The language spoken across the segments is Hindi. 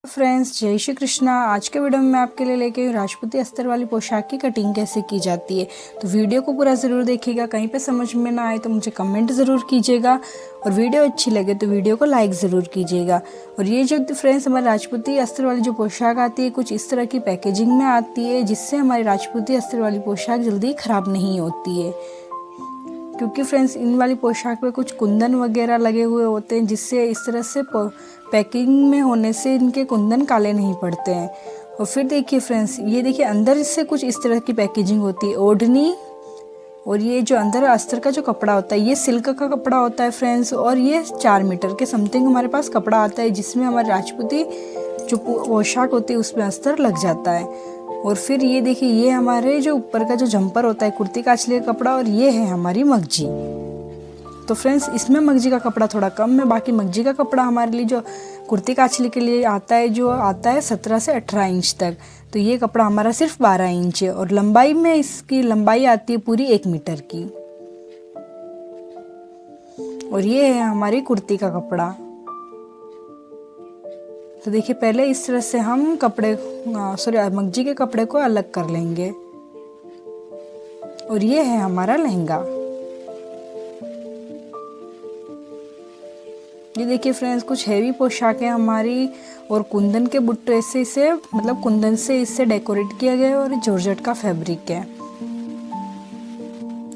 फ्रेंड्स, जय श्री कृष्णा। आज के वीडियो में मैं आपके लिए लेके हूँ राजपूती अस्तर वाली पोशाक की कटिंग कैसे की जाती है। तो वीडियो को पूरा ज़रूर देखिएगा। कहीं पे समझ में ना आए तो मुझे कमेंट ज़रूर कीजिएगा और वीडियो अच्छी लगे तो वीडियो को लाइक ज़रूर कीजिएगा। और ये जो फ्रेंड्स हमारी राजपूती अस्तर वाली जो पोशाक आती है कुछ इस तरह की पैकेजिंग में आती है, जिससे हमारी राजपूती अस्तर वाली पोशाक जल्दी ख़राब नहीं होती है। क्योंकि फ्रेंड्स इन वाली पोशाक पे कुछ कुंदन वगैरह लगे हुए होते हैं, जिससे इस तरह से पैकिंग में होने से इनके कुंदन काले नहीं पड़ते हैं। और फिर देखिए फ्रेंड्स, ये देखिए अंदर इससे कुछ इस तरह की पैकेजिंग होती है ओढ़नी। और ये जो अंदर अस्तर का जो कपड़ा होता है ये सिल्क का कपड़ा होता है फ्रेंड्स। और ये 4 मीटर के समथिंग हमारे पास कपड़ा आता है, जिसमें हमारी राजपूती जो पोशाक होती है उसमें अस्तर लग जाता है। और फिर ये देखिए ये हमारे जो ऊपर का जो जंपर होता है कुर्ती काछली का कपड़ा, और ये है हमारी मगजी। तो फ्रेंड्स इसमें मगजी का कपड़ा थोड़ा कम है। बाकी मगजी का कपड़ा हमारे लिए जो कुर्ती काछली के लिए आता है जो आता है 17 से 18 इंच तक। तो ये कपड़ा हमारा सिर्फ 12 इंच है। और लंबाई में इसकी लंबाई आती है पूरी 1 मीटर की। और ये है हमारी कुर्ती का कपड़ा। तो देखिए पहले इस तरह से हम मगजी के कपड़े को अलग कर लेंगे। और ये है हमारा लहंगा। ये देखिए फ्रेंड्स कुछ हैवी पोशाक है हमारी, और कुंदन के बुट्टे से इसे मतलब कुंदन से इससे डेकोरेट किया गया है, और जॉर्जेट का फैब्रिक है।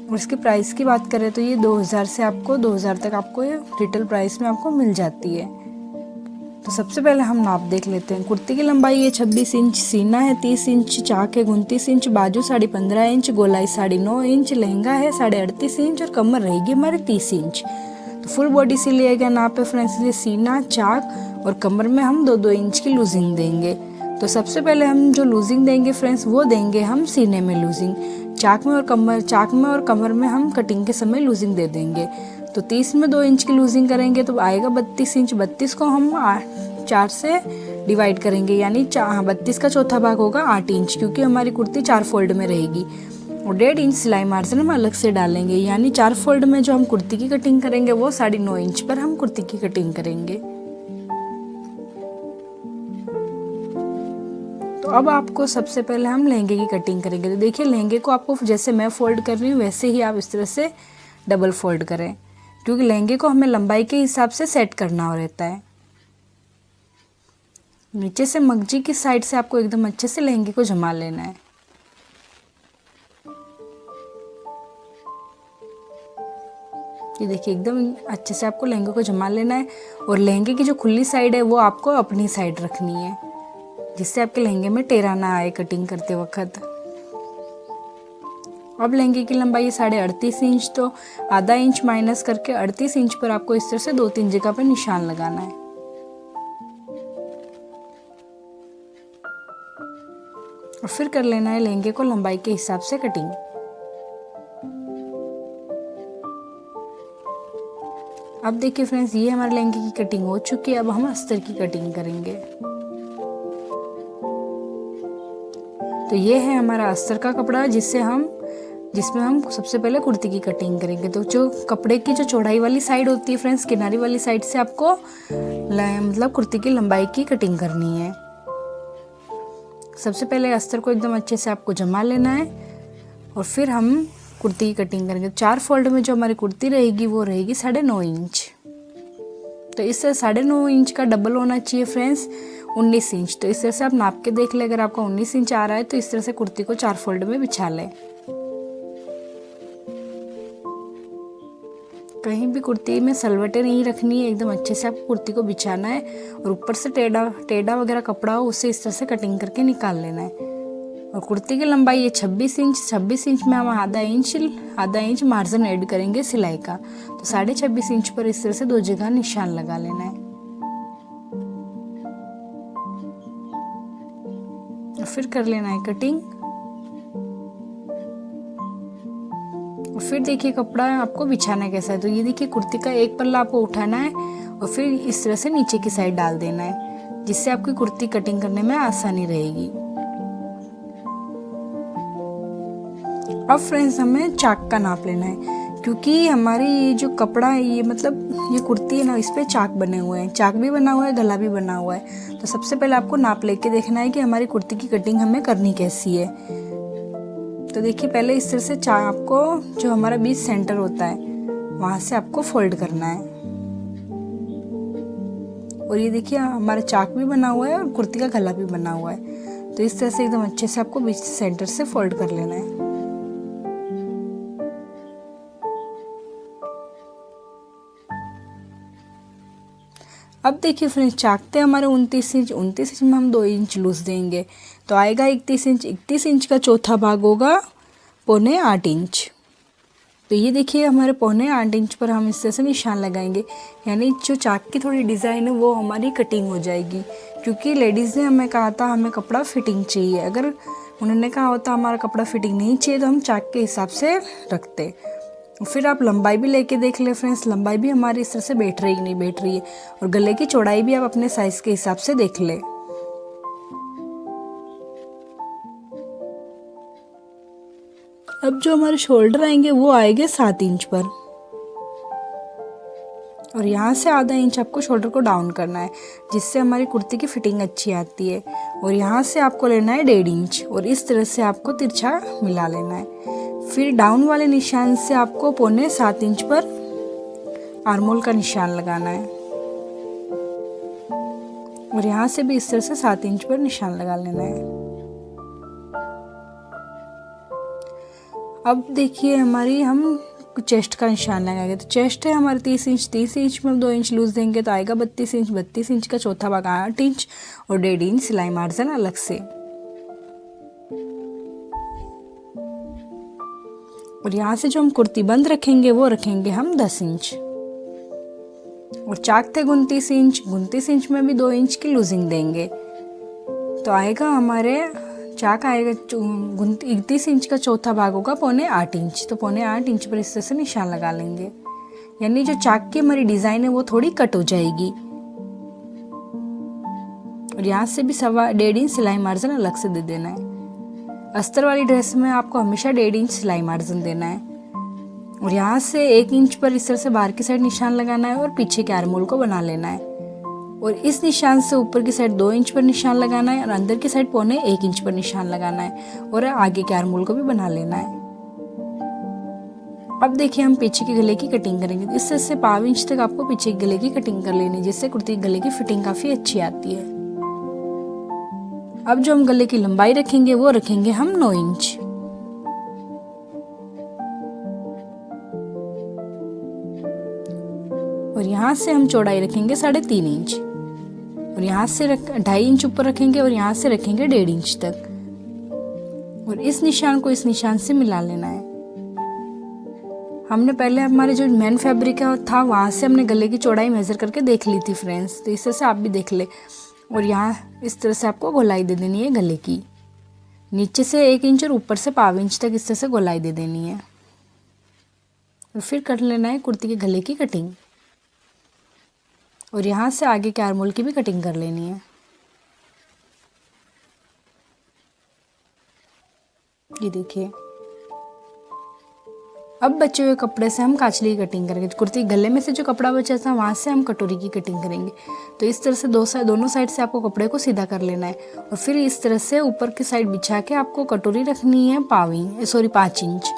और इसकी प्राइस की बात करें तो ये 2000 से आपको 2000 तक आपको ये रिटेल प्राइस में आपको मिल जाती है। तो सबसे पहले हम नाप देख लेते हैं। कुर्ती की लंबाई है 26 इंच, सीना है 30 इंच, चाक है 29 इंच, बाजू साड़ी 15 इंच, गोलाई साड़ी 9 इंच, लहंगा है 38.5 इंच, और कमर रहेगी हमारी 30 इंच। तो फुल बॉडी से लिया गया नाप है फ्रेंड्स। इसलिए सीना, चाक और कमर में हम 2-2 इंच की लूजिंग देंगे। तो सबसे पहले हम जो लूजिंग देंगे फ्रेंड्स वो देंगे हम सीने में लूजिंग। चाक में और कमर में हम कटिंग के समय लूजिंग दे देंगे। तो 30 में 2 इंच की लूजिंग करेंगे तो आएगा 32 इंच। 32 को हम 4 से डिवाइड करेंगे, यानी 32 का चौथा भाग होगा 8 इंच, क्योंकि हमारी कुर्ती 4 फोल्ड में रहेगी। और 1.5 इंच सिलाई मार्जिन हम अलग से डालेंगे, यानी 4 फोल्ड में जो हम कुर्ती की कटिंग करेंगे वो 9.5 इंच पर हम कुर्ती की कटिंग करेंगे। तो अब आपको सबसे पहले हम लहंगे की कटिंग करेंगे। तो देखिए लहंगे को आपको जैसे मैं फोल्ड कर रही हूँ वैसे ही आप इस तरह से डबल फोल्ड करें, क्योंकि लहंगे को हमें लंबाई के हिसाब से सेट करना रहता है। नीचे से मगजी की साइड से आपको एकदम अच्छे से लहंगे को जमा लेना है। ये देखिए एकदम अच्छे से आपको लहंगे को जमा लेना है। और लहंगे की जो खुली साइड है वो आपको अपनी साइड रखनी है, जिससे आपके लहंगे में टेढ़ा ना आए कटिंग करते वक्त। अब लहंगे की लंबाई है 38.5 इंच, तो आधा इंच माइनस करके 38 इंच पर आपको इस तरह से 2-3 जगह पर निशान लगाना है। और फिर कर लेना है लहंगे को लंबाई के हिसाब से कटिंग। अब देखिए फ्रेंड्स ये हमारे लहंगे की कटिंग हो चुकी है। अब हम अस्तर की कटिंग करेंगे। तो ये है हमारा अस्तर का कपड़ा, जिसमें हम सबसे पहले कुर्ती की कटिंग करेंगे। तो जो कपड़े की जो चौड़ाई वाली साइड होती है फ्रेंड्स, किनारी वाली साइड से आपको मतलब कुर्ती की लंबाई की कटिंग करनी है। सबसे पहले अस्तर को एकदम अच्छे से आपको जमा लेना है, और फिर हम कुर्ती की कटिंग करेंगे। 4 फोल्ड में जो हमारी कुर्ती रहेगी वो रहेगी 9.5 इंच। तो इससे 9.5 इंच का डबल होना चाहिए फ्रेंड्स 19 इंच। तो इस तरह से आप नाप के देख ले, अगर आपका 19 इंच आ रहा है तो इस तरह से कुर्ती को 4 फोल्ड में बिछा लें। कहीं भी कुर्ती में सलवटें नहीं रखनी है, एकदम अच्छे से आपको कुर्ती को बिछाना है। और ऊपर से टेढ़ा वगैरह कपड़ा हो उसे इस तरह से कटिंग करके निकाल लेना है। और कुर्ती की लंबाई है 26 इंच। 26 इंच में हम आधा इंच मार्जिन ऐड करेंगे सिलाई का। तो 26.5 इंच पर इस तरह से 2 जगह निशान लगा लेना है। और फिर कर लेना है कटिंग। और फिर देखिए कपड़ा आपको बिछाना कैसा है। तो ये देखिए कुर्ती का एक पल्ला आपको उठाना है और फिर इस तरह से नीचे की साइड डाल देना है, जिससे आपकी कुर्ती कटिंग करने में आसानी रहेगी। अब फ्रेंड्स हमें चाक का नाप लेना है। क्योंकि हमारी ये जो कपड़ा है, ये मतलब ये कुर्ती है ना, इस पे चाक बने हुए हैं, चाक भी बना हुआ है, गला भी बना हुआ है। तो सबसे पहले आपको नाप लेके देखना है कि हमारी कुर्ती की कटिंग हमें करनी कैसी है। तो देखिए पहले इस तरह से आपको जो हमारा बीच सेंटर होता है वहाँ से आपको फोल्ड करना है। और ये देखिए हमारा चाक भी बना हुआ है और कुर्ती का गला भी बना हुआ है। तो इस तरह से एकदम अच्छे से आपको बीच सेंटर से फोल्ड कर लेना है। अब देखिए फ्रेंड्स, चाकते हमारे 29 इंच, 29 इंच में हम 2 इंच लूज देंगे तो आएगा 31 इंच। 31 इंच का चौथा भाग होगा 7.25 इंच। तो ये देखिए हमारे 7.25 इंच पर हम इस तरह से निशान लगाएंगे, यानी जो चाक की थोड़ी डिज़ाइन है वो हमारी कटिंग हो जाएगी। क्योंकि लेडीज़ ने हमें कहा था हमें कपड़ा फिटिंग चाहिए, अगर उन्होंने कहा होता हमारा कपड़ा फिटिंग नहीं चाहिए तो हम चाक के हिसाब से रखते। फिर आप लंबाई भी लेके देख ले फ्रेंड्स, लंबाई भी हमारी इस तरह से बैठ रही नहीं बैठ रही है। और गले की चौड़ाई भी आप अपने साइज के हिसाब से देख ले। अब जो हमारे शोल्डर आएंगे वो आएंगे 7 इंच पर, और यहाँ से आधा इंच आपको शोल्डर को डाउन करना है, जिससे हमारी कुर्ती की फिटिंग अच्छी आती है। और यहाँ से आपको लेना है 1.5 इंच और इस तरह से आपको तिरछा मिला लेना है। फिर डाउन वाले निशान से आपको 7.25 इंच पर आर्मोल का निशान लगाना है और यहाँ से भी इस तरह से 7 इंच पर निशान लगा लेना है। अब देखिए हमारी हम चेस्ट का निशान लगाएंगे। तो चेस्ट है हमारे 30 इंच, 30 इंच में हम 2 इंच लूज देंगे तो आएगा 32 इंच। 32 इंच का चौथा भाग 8 इंच और 1.5 इंच सिलाई मार्जिन अलग से। और यहाँ से जो हम कुर्ती बंद रखेंगे वो रखेंगे हम 10 इंच। और चाक थे 29 इंच, 29 इंच में भी 2 इंच की लूजिंग देंगे तो आएगा हमारे चाक आएगा 31 इंच का चौथा भाग होगा 7.25 इंच। तो 7.25 इंच पर इस तरह से निशान लगा लेंगे, यानी जो चाक की हमारी डिजाइन है वो थोड़ी कट हो जाएगी। और यहाँ से भी 1.5 इंच सिलाई मार्जिन अलग से दे देना है। अस्तर वाली ड्रेस में आपको हमेशा 1.5 इंच सिलाई मार्जिन देना है। और यहाँ से 1 इंच पर इस तरह से बाहर की साइड निशान लगाना है और पीछे के आर्मोल को बना लेना है। और इस निशान से ऊपर की साइड 2 इंच पर निशान लगाना है और अंदर की साइड 1.25 इंच पर निशान लगाना है और आगे के आर्मोल को भी बना लेना है। अब देखिए हम पीछे के गले की कटिंग करेंगे। इस तरह से 1.25 इंच तक आपको पीछे के गले की कटिंग कर लेनी है, जिससे कुर्ती गले की फिटिंग काफी अच्छी आती है। अब जो हम गले की लंबाई रखेंगे वो रखेंगे हम 9 इंच। और यहाँ से हम चौड़ाई रखेंगे 3.5 इंच और यहाँ से 2.5 इंच ऊपर रखेंगे और यहाँ से रखेंगे 1.5 इंच तक। और इस निशान को इस निशान से मिला लेना है। हमने पहले हमारे जो मेन फैब्रिक था वहाँ से हमने गले की चौड़ाई मेजर करके देख ली थी फ्रेंड्स, तो इस तरह से आप भी देख ले। और यहाँ इस तरह से आपको गोलाई दे देनी है गले की, नीचे से 1 इंच और ऊपर से 1.25 इंच तक इस तरह से गोलाई दे देनी है। और फिर कर लेना है कुर्ती के गले की कटिंग और यहाँ से आगे के आर्मोल की भी कटिंग कर लेनी है। ये देखिए अब बचे हुए कपड़े से हम काचली की कटिंग करेंगे। कुर्ती गले में से जो कपड़ा बचा था वहाँ से हम कटोरी की कटिंग करेंगे। तो इस तरह से दोनों साइड से आपको कपड़े को सीधा कर लेना है और फिर इस तरह से ऊपर की साइड बिछा के आपको कटोरी रखनी है 5 इंच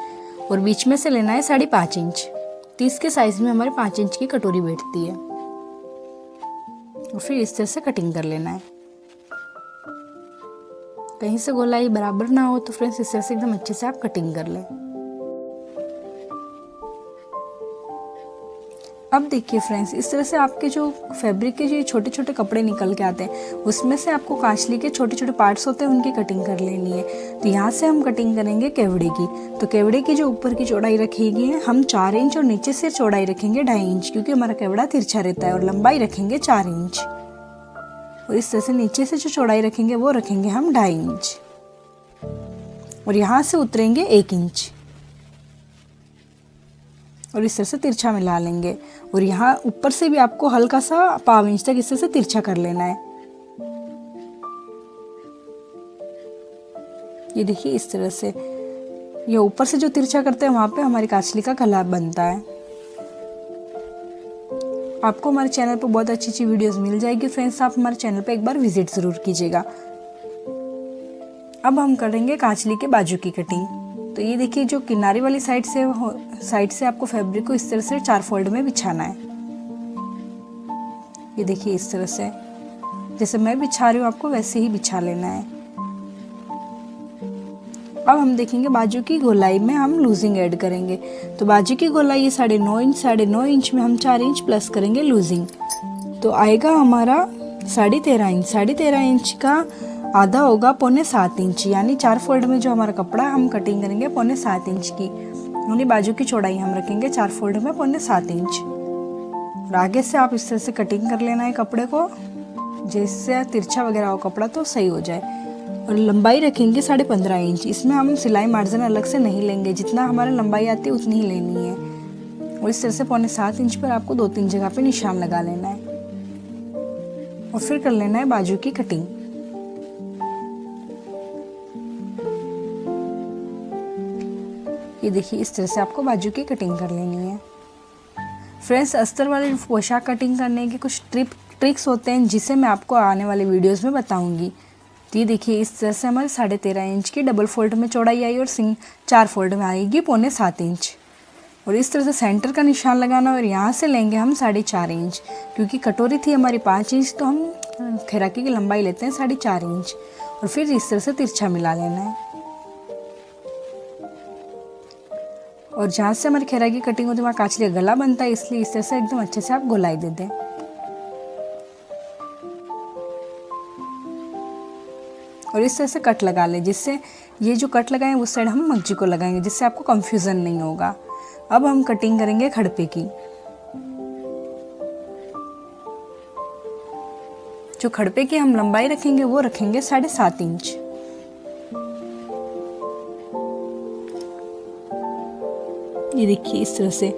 और बीच में से लेना है 5.5 इंच। 30 के साइज में हमारे 5 इंच की कटोरी बैठती है और फिर इस तरह से कटिंग कर लेना है। कहीं से गोलाई बराबर ना हो तो फ्रेंड्स इस तरह से एकदम अच्छे से आप कटिंग कर लें। अब देखिए फ्रेंड्स, इस तरह से आपके जो फैब्रिक के जो छोटे छोटे कपड़े निकल के आते हैं उसमें से आपको काचली के छोटे छोटे पार्ट्स होते हैं उनकी कटिंग कर लेनी है। तो यहाँ से हम कटिंग करेंगे केवड़े की। तो केवड़े की जो ऊपर की चौड़ाई रखेगी हम 4 इंच और नीचे से चौड़ाई रखेंगे 2.5 इंच, क्योंकि हमारा केवड़ा तिरछा रहता है। और लंबाई रखेंगे 4 इंच और इस तरह से नीचे से जो चौड़ाई रखेंगे वो रखेंगे हम 2.5 इंच और यहाँ से उतरेंगे 1 इंच और इस तरह से तिरछा मिला लेंगे। और यहाँ ऊपर से भी आपको हल्का सा 1.5 इंच तक इस तरह से तिरछा कर लेना है। ये देखिए इस तरह से। ये ऊपर से जो तिरछा करते हैं वहाँ पे हमारी काचली का गला बनता है। आपको हमारे चैनल पर बहुत अच्छी अच्छी वीडियोस मिल जाएगी फ्रेंड्स, आप हमारे चैनल पे एक बार विजिट ज़रूर कीजिएगा। अब हम करेंगे काचली के बाजू की कटिंग। तो ये देखिए, जो किनारी वाली साइड से आपको फैब्रिक को इस तरह से 4 फोल्ड में बिछाना है। ये देखिए इस तरह से, जैसे मैं बिछा रही हूँ आपको वैसे ही बिछा लेना है। अब हम देखेंगे बाजू की गोलाई में हम लूजिंग ऐड करेंगे। तो बाजू की गोलाई ये 9.5 इंच, 9.5 इंच में हम 4 इंच प्लस करेंगे लूजिंग, तो आएगा हमारा 13.5 इंच। 13.5 इंच का आधा होगा 6.25 इंच, यानी 4 फोल्ड में जो हमारा कपड़ा हम कटिंग करेंगे 6.25 इंच की, यानी बाजू की चौड़ाई हम रखेंगे 4 फोल्ड में 6.25 इंच। और आगे से आप इस तरह से कटिंग कर लेना है कपड़े को, जिससे तिरछा वगैरह हो कपड़ा तो सही हो जाए। और लंबाई रखेंगे 15.5 इंच। इसमें हम सिलाई मार्जिन अलग से नहीं लेंगे, जितना हमारा लंबाई आती है उतनी ही लेनी है। और इस तरह से 6.25 इंच पर आपको 2-3 जगह पे निशान लगा लेना है और फिर कर लेना है बाजू की कटिंग। ये देखिए इस तरह से आपको बाजू की कटिंग कर लेनी है। फ्रेंड्स, अस्तर वाली पोशाक कटिंग करने के कुछ ट्रिक्स होते हैं जिसे मैं आपको आने वाले वीडियोस में बताऊंगी। तो ये देखिए इस तरह से हमारे 13.5 इंच की डबल फोल्ड में चौड़ाई आई और 4 फोल्ड में आएगी 6.25 इंच। और इस तरह से सेंटर का निशान लगाना और यहाँ से लेंगे हम 4.5 इंच, क्योंकि कटोरी थी हमारी 5 इंच, तो हम खैराकी की लंबाई लेते हैं 4.5 इंच। और फिर इस तरह से तिरछा मिला लेना है। और जहाँ से हमारी खैरा की कटिंग होती है वहाँ काचली का गला बनता है, इसलिए इस तरह से एकदम अच्छे से आप गोलाई दे दें। और इस तरह से कट लगा लें, जिससे ये जो कट लगाएं उस साइड हम मग्जी को लगाएंगे, जिससे आपको कंफ्यूजन नहीं होगा। अब हम कटिंग करेंगे खड़पे की। जो खड़पे की हम लंबाई रखेंगे वो रखेंगे 7.5 इंच। ये देखिए इस तरह से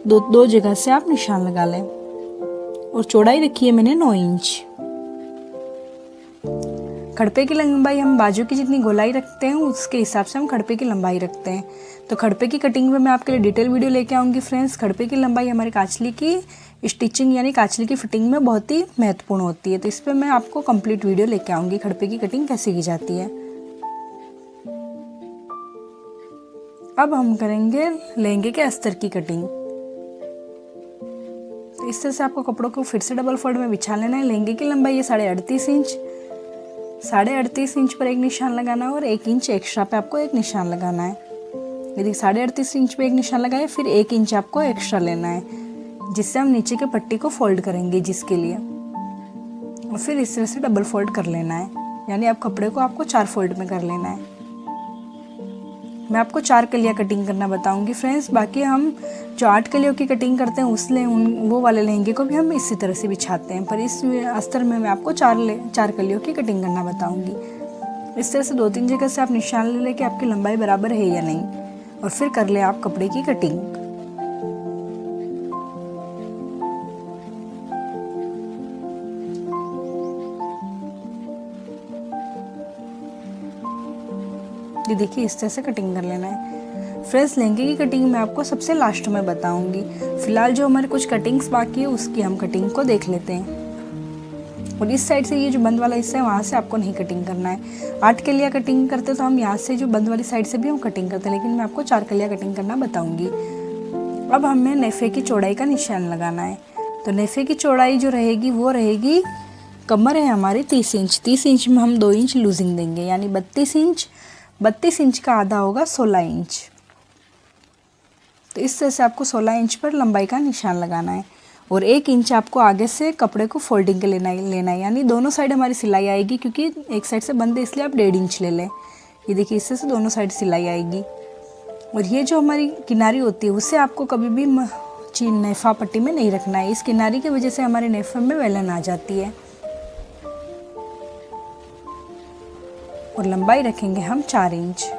दो जगह से आप निशान लगा लें। और चौड़ाई रखी है मैंने 9 इंच। खड़पे की लंबाई हम बाजू की जितनी गोलाई रखते हैं उसके हिसाब से हम खड़पे की लंबाई रखते हैं। तो खड़पे की कटिंग में मैं आपके लिए डिटेल वीडियो लेके आऊँगी फ्रेंड्स। खड़पे की लंबाई हमारी काचली की स्टिचिंग यानी काचली की फिटिंग में बहुत ही महत्वपूर्ण होती है, तो इस पर मैं आपको कंप्लीट वीडियो लेके आऊँगी खड़पे की कटिंग कैसे की जाती है। अब हम करेंगे लहंगे के अस्तर की कटिंग। तो इस तरह से आपको कपड़ों को फिर से डबल फोल्ड में बिछा लेना है। लहंगे की लंबाई है 38.5 इंच। 38.5 इंच पर एक निशान लगाना है और 1 इंच एक्स्ट्रा पे आपको एक निशान लगाना है। यदि 38.5 इंच पे एक निशान लगाए फिर 1 इंच आपको एक्स्ट्रा लेना है, जिससे हम नीचे के पट्टी को फोल्ड करेंगे जिसके लिए। और फिर इस तरह से डबल फोल्ड कर लेना है, यानी आप कपड़े को आपको 4 फोल्ड में कर लेना है। मैं आपको 4 कलियाँ कटिंग करना बताऊंगी फ्रेंड्स। बाकी हम जो 8 कलियों की कटिंग करते हैं वो वाले लहंगे को भी हम इसी तरह से बिछाते हैं, पर इस अस्तर में मैं आपको 4 कलियों की कटिंग करना बताऊंगी। इस तरह से 2-3 जगह से आप निशान ले लें कि आपकी लंबाई बराबर है या नहीं, और फिर कर लें आप कपड़े की कटिंग। ये देखिए इस तरह से कटिंग कर लेना है। फ्रेंड्स, लहंगे की कटिंग मैं आपको सबसे लास्ट में बताऊंगी। फिलहाल जो हमारे कुछ कटिंग्स बाकी है उसकी हम कटिंग को देख लेते हैं। और इस साइड से ये जो बंद वाला हिस्सा है वहाँ से आपको नहीं कटिंग करना है। 8 कलियाँ कटिंग करते तो हम यहाँ से जो बंद वाली साइड से भी हम कटिंग करते हैं, लेकिन मैं आपको 4 कलियाँ कटिंग करना बताऊंगी। अब हमें नेफे की चौड़ाई का निशान लगाना है। तो नेफे की चौड़ाई जो रहेगी वो रहेगी, कमर है हमारी 30 इंच। 30 इंच में हम 2 इंच लूजिंग देंगे, यानी 32 इंच। 32 इंच का आधा होगा 16 इंच। तो इस तरह से आपको 16 इंच पर लंबाई का निशान लगाना है। और 1 इंच आपको आगे से कपड़े को फोल्डिंग के लेना है, यानी दोनों साइड हमारी सिलाई आएगी, क्योंकि एक साइड से बंद है इसलिए आप 1.5 इंच ले लें। ये देखिए इससे से दोनों साइड सिलाई आएगी। और ये जो हमारी किनारी होती है उसे आपको कभी भी नेफा पट्टी में नहीं रखना है। इस किनारी की वजह से हमारे नेफे में वेलन आ जाती है। और लंबाई रखेंगे हम 4 इंच।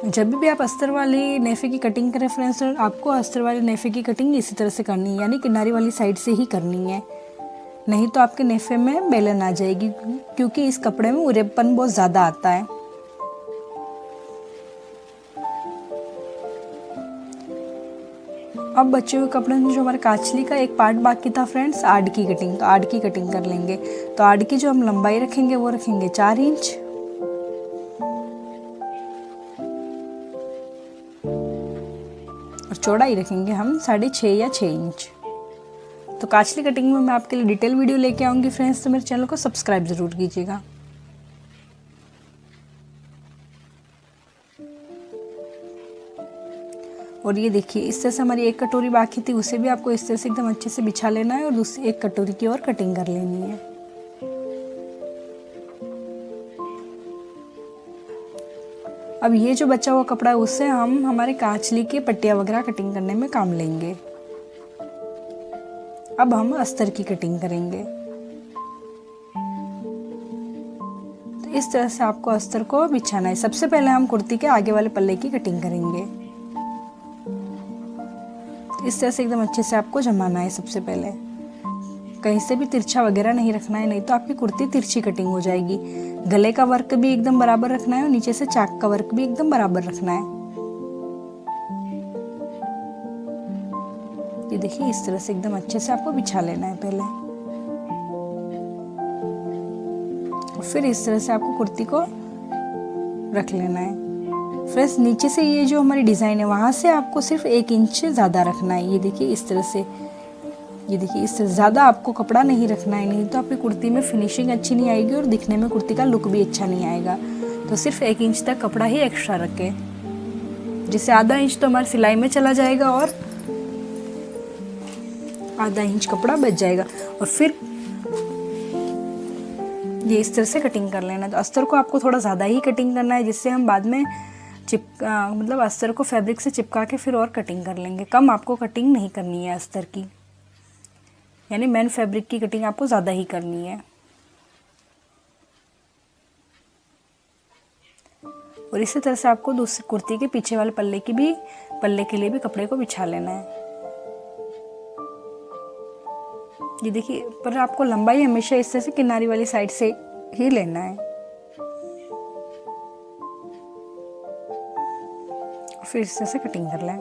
जब भी आप अस्तर वाली नेफे की कटिंग करें फ्रेंड्स, आपको अस्तर वाले नेफे की कटिंग इसी तरह से करनी है, यानी किनारी वाली साइड से ही करनी है, नहीं तो आपके नेफे में बेलन आ जाएगी, क्योंकि इस कपड़े में उरेपन बहुत ज़्यादा आता है। अब बचे हुए कपड़े में जो हमारे काचली का एक पार्ट बाकी था फ्रेंड्स, आड़ की कटिंग कर लेंगे। तो आड़ की जो हम लंबाई रखेंगे वो रखेंगे 4 इंच और चौड़ाई रखेंगे हम 6.5 या 6 इंच। तो काचली कटिंग में मैं आपके लिए डिटेल वीडियो लेके आऊँगी फ्रेंड्स, तो मेरे चैनल को सब्सक्राइब ज़रूर कीजिएगा। और ये देखिए इस तरह से हमारी एक कटोरी बाकी थी, उसे भी आपको इस तरह से एकदम अच्छे से बिछा लेना है और दूसरी एक कटोरी की और कटिंग कर लेनी है। अब ये जो बचा हुआ कपड़ा है उससे हम हमारे काचली की पट्टियाँ वगैरह कटिंग करने में काम लेंगे। अब हम अस्तर की कटिंग करेंगे। तो इस तरह से आपको अस्तर को बिछाना है। सबसे पहले हम कुर्ती के आगे वाले पल्ले की कटिंग करेंगे। इस तरह से एकदम अच्छे से आपको जमाना है। सबसे पहले कहीं से भी तिरछा वगैरह नहीं रखना है, नहीं तो आपकी कुर्ती तिरछी कटिंग हो जाएगी। गले का वर्क भी एकदम बराबर रखना है और नीचे से चाक का वर्क भी एकदम बराबर रखना है। ये देखिए इस तरह से एकदम अच्छे से आपको बिछा लेना है पहले, और फिर इस तरह से आपको कुर्ती को रख लेना है। फ्रेंड्स नीचे से ये जो हमारी डिज़ाइन है वहाँ से आपको सिर्फ 1 इंच ज़्यादा रखना है। ये देखिए इस तरह से, ये देखिए इस तरह ज़्यादा आपको कपड़ा नहीं रखना है, नहीं तो आपकी कुर्ती में फिनिशिंग अच्छी नहीं आएगी और दिखने में कुर्ती का लुक भी अच्छा नहीं आएगा। तो सिर्फ 1 इंच तक कपड़ा ही एक्स्ट्रा रखें, जिससे आधा इंच तो हमारी सिलाई में चला जाएगा और आधा इंच कपड़ा बच जाएगा। और फिर ये इस तरह से कटिंग कर लेना। तो अस्तर को आपको थोड़ा ज़्यादा ही कटिंग करना है, जिससे हम बाद में मतलब अस्तर को फैब्रिक से चिपका के फिर और कटिंग कर लेंगे। कम आपको कटिंग नहीं करनी है अस्तर की, यानी मेन फैब्रिक की कटिंग आपको ज़्यादा ही करनी है। और इसी तरह से आपको दूसरी कुर्ती के पीछे वाले पल्ले के लिए भी कपड़े को बिछा लेना है। ये देखिए, पर आपको लंबाई हमेशा इस तरह से किनारी वाली साइड से ही लेना है। फिर इस तरह से कटिंग कर लें।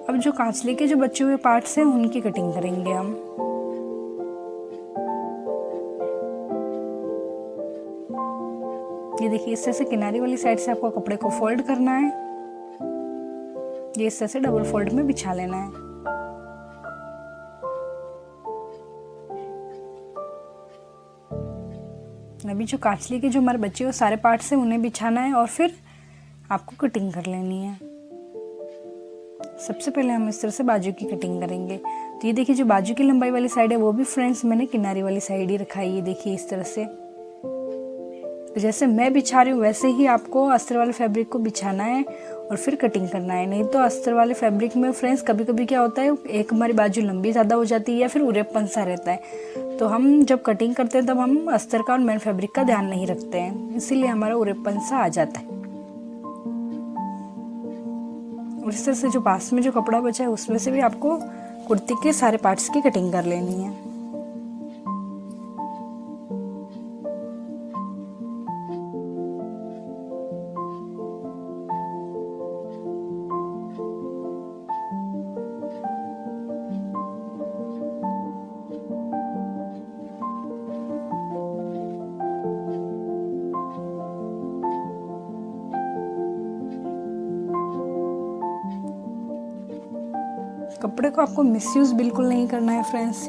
अब जो कांचले के जो बचे हुए पार्ट्स हैं उनकी कटिंग करेंगे हम। ये देखिए इस तरह से किनारी वाली साइड से आपको कपड़े को फोल्ड करना है। ये इस तरह से डबल फोल्ड में बिछा लेना है। अभी जो कांचले के जो हमारे बचे हुए सारे पार्ट्स हैं उन्हें बिछाना है और फिर आपको कटिंग कर लेनी है। सबसे पहले हम इस तरह से बाजू की कटिंग करेंगे। तो ये देखिए जो बाजू की लंबाई वाली साइड है वो भी फ्रेंड्स मैंने किनारी वाली साइड ही रखा है। ये देखिए इस तरह से, तो जैसे मैं बिछा रही हूँ वैसे ही आपको अस्तर वाले फैब्रिक को बिछाना है और फिर कटिंग करना है। नहीं तो अस्तर वाले फैब्रिक में फ्रेंड्स कभी कभी क्या होता है, एक हमारी बाजू लंबी ज़्यादा हो जाती है या फिर उरेपन सा रहता है। तो हम जब कटिंग करते हैं तब हम अस्तर का और मेन फैब्रिक का ध्यान नहीं रखते हैं, इसीलिए हमारा उरेपन सा आ जाता है। और इस तरह से जो पास में जो कपड़ा बचा है उसमें से भी आपको कुर्ती के सारे पार्ट्स की कटिंग कर लेनी है। कपड़े को आपको मिसयूज़ बिल्कुल नहीं करना है फ्रेंड्स,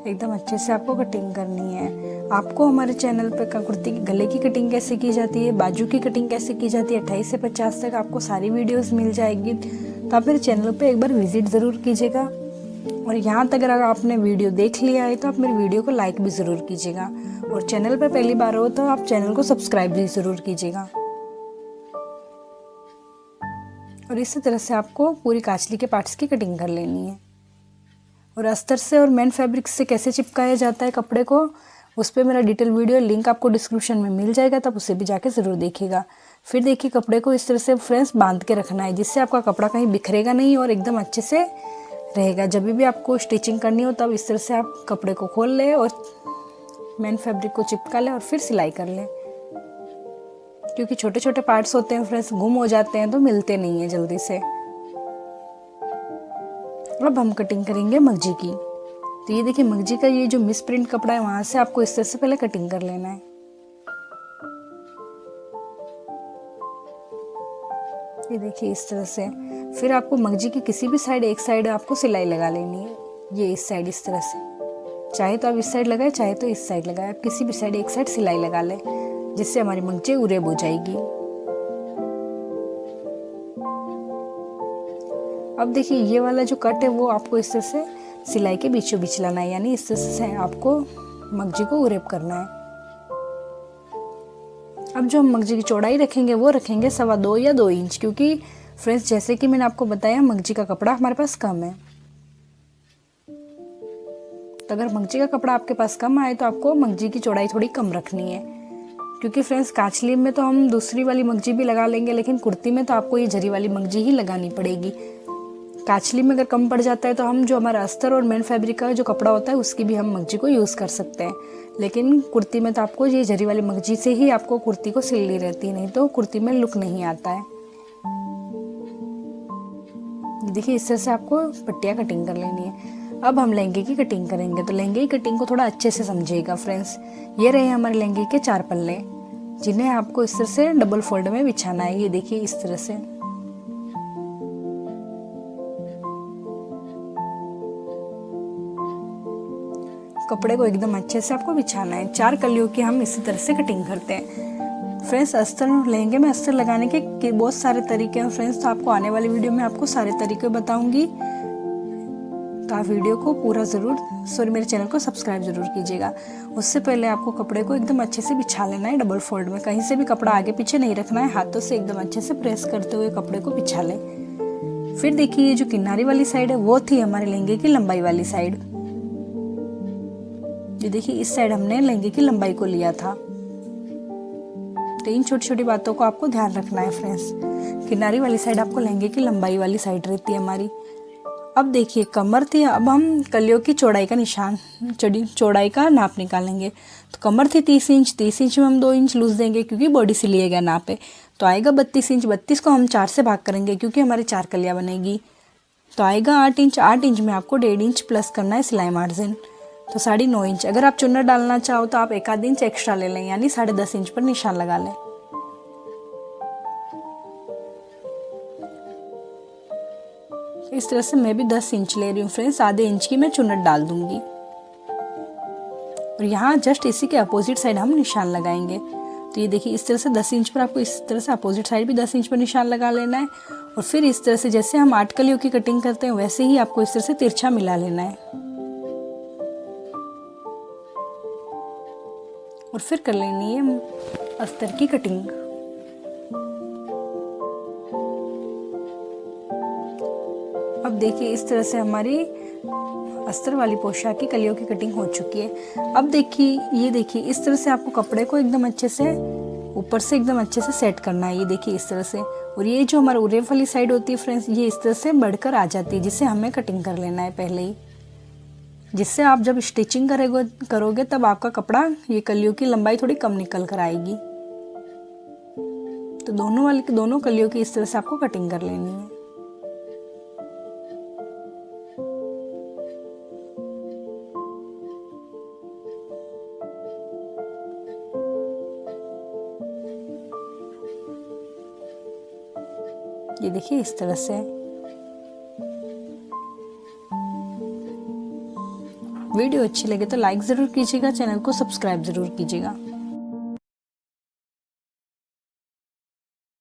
एकदम अच्छे से आपको कटिंग करनी है। आपको हमारे चैनल पर कुर्ती के गले की कटिंग कैसे की जाती है, बाजू की कटिंग कैसे की जाती है, 28 से 50 तक आपको सारी वीडियोस मिल जाएगी। तो आप मेरे चैनल पर एक बार विजिट ज़रूर कीजिएगा। और यहाँ तक अगर आपने वीडियो देख लिया है तो आप मेरे वीडियो को लाइक भी ज़रूर कीजिएगा। और चैनल पर पहली बार हो तो आप चैनल को सब्सक्राइब भी ज़रूर कीजिएगा। और इसी तरह से आपको पूरी कांचली के पार्ट्स की कटिंग कर लेनी है। और अस्तर से और मेन फैब्रिक से कैसे चिपकाया जाता है कपड़े को, उस पर मेरा डिटेल वीडियो लिंक आपको डिस्क्रिप्शन में मिल जाएगा, तब उसे भी जाके ज़रूर देखिएगा। फिर देखिए कपड़े को इस तरह से फ्रेंड्स बांध के रखना है, जिससे आपका कपड़ा कहीं बिखरेगा नहीं और एकदम अच्छे से रहेगा। जब भी आपको स्टिचिंग करनी हो तब इस तरह से आप कपड़े को खोल लें और मेन फैब्रिक को चिपका लें और फिर सिलाई कर लें, क्योंकि छोटे छोटे पार्ट्स होते हैं फ्रेंड्स, गुम हो जाते हैं तो मिलते नहीं है जल्दी से। अब हम कटिंग करेंगे मगजी की। तो ये देखिए मगजी का ये जो मिस प्रिंट कपड़ा है वहां से आपको इस तरह से पहले कटिंग कर लेना है। ये देखिए इस तरह से। फिर आपको मगजी की किसी भी साइड, एक साइड आपको सिलाई लगा लेनी है। ये इस साइड इस तरह से, चाहे तो आप इस साइड लगाए चाहे तो इस साइड लगाए, आप किसी भी साइड एक साइड सिलाई लगा लें, जिससे हमारी मगजी उरेब हो जाएगी। अब देखिए ये वाला जो कट है वो आपको इस तरह से सिलाई के बीचों बीच लाना है, यानी इस तरह से आपको मगजी को उरेब करना है। अब जो हम मगजी की चौड़ाई रखेंगे वो रखेंगे 2.25 या 2 इंच, क्योंकि फ्रेंड्स जैसे कि मैंने आपको बताया मगजी का कपड़ा हमारे पास कम है। तो अगर मगजी का कपड़ा आपके पास कम आए तो आपको मगजी की चौड़ाई थोड़ी कम रखनी है, क्योंकि फ्रेंड्स कांचली में तो हम दूसरी वाली मगजी भी लगा लेंगे, लेकिन कुर्ती में तो आपको ये जरी वाली मगजी ही लगानी पड़ेगी। काचली में अगर कम पड़ जाता है तो हम जो हमारा अस्तर और मेन फैब्रिक का जो कपड़ा होता है उसकी भी हम मगजी को यूज़ कर सकते हैं, लेकिन कुर्ती में तो आपको ये जरी वाली मगजी से ही आपको कुर्ती को सिलनी रहती है, नहीं तो कुर्ती में लुक नहीं आता है। देखिए इस तरह से आपको पट्टियाँ कटिंग कर लेनी है। अब हम लहंगे की कटिंग करेंगे, तो लहंगे की कटिंग को थोड़ा अच्छे से समझिएगा फ्रेंड्स। ये रहे हमारे लहंगे के 4 पल्ले, जिन्हें आपको इस तरह से डबल फोल्ड में बिछाना है। ये देखिए इस तरह से। कपड़े को एकदम अच्छे से आपको बिछाना है। 4 कलियों की हम इसी तरह से कटिंग करते हैं फ्रेंड्स। अस्तर लहंगे में अस्तर लगाने के बहुत सारे तरीके हैं फ्रेंड्स, तो आपको आने वाली वीडियो में आपको सारे तरीके बताऊंगी। तो आप वीडियो को पूरा मेरे चैनल को सब्सक्राइब जरूर कीजिएगा। उससे पहले आपको कपड़े को एकदम अच्छे से बिछा लेना है डबल फोल्ड में, कहीं से भी कपड़ा आगे पीछे नहीं रखना है, हाथों से एकदम अच्छे से प्रेस करते हुए कपड़े को बिछा लें। फिर देखिए ये जो किनारी वाली साइड है वो थी हमारे लहंगे की लंबाई वाली साइड। ये देखिए इस साइड हमने लहंगे की लंबाई को लिया था। तो इन छोटी छोटी बातों को आपको ध्यान रखना है फ्रेंड्स। किनारी वाली साइड आपको लहंगे की लंबाई वाली साइड रहती है हमारी। अब देखिए कमर थी, अब हम कलियों की चौड़ाई का निशान, चौड़ाई का नाप निकालेंगे। तो कमर थी 30 इंच, 30 इंच में हम 2 इंच लूज देंगे क्योंकि बॉडी से लिया गया नाप है। तो आएगा 32 इंच, 32 को हम 4 से भाग करेंगे क्योंकि हमारी 4 कलियाँ बनेगी। तो आएगा 8 इंच, 8 इंच में आपको 1.5 इंच प्लस करना है सिलाई मार्जिन, तो 9.5 इंच। अगर आप चुन्नट डालना चाहो तो आप 1/2 इंच एक्स्ट्रा ले लें, यानी 10.5 इंच पर निशान लगा लें। इस तरह से मैं भी 10 इंच ले रही हूँ फ्रेंड्स, आधे इंच की मैं चुन्नट डाल दूंगी। और यहाँ जस्ट इसी के अपोजिट साइड हम निशान लगाएंगे। तो ये देखिए इस तरह से 10 इंच पर आपको इस तरह से अपोजिट साइड भी 10 इंच पर निशान लगा लेना है। और फिर इस तरह से जैसे हम 8 कलियों की कटिंग करते हैं वैसे ही आपको इस तरह से तिरछा मिला लेना है और फिर कर लेनी है अस्तर की कटिंग। अब देखिए इस तरह से हमारी अस्तर वाली पोशाक की कलियों की कटिंग हो चुकी है। अब देखिए ये देखिए इस तरह से आपको कपड़े को एकदम अच्छे से ऊपर से एकदम अच्छे से सेट करना है। ये देखिए इस तरह से। और ये जो हमारा उरेब वाली साइड होती है फ्रेंड्स, ये इस तरह से बढ़कर आ जाती है, जिससे हमें कटिंग कर लेना है पहले ही, जिससे आप जब स्टिचिंग करोगे तब आपका कपड़ा ये कलियों की लंबाई थोड़ी कम निकल कर आएगी। तो दोनों कलियों की इस तरह से आपको कटिंग कर लेनी है। ये देखिए इस तरह से। वीडियो अच्छी लगे तो लाइक ज़रूर कीजिएगा, चैनल को सब्सक्राइब ज़रूर कीजिएगा।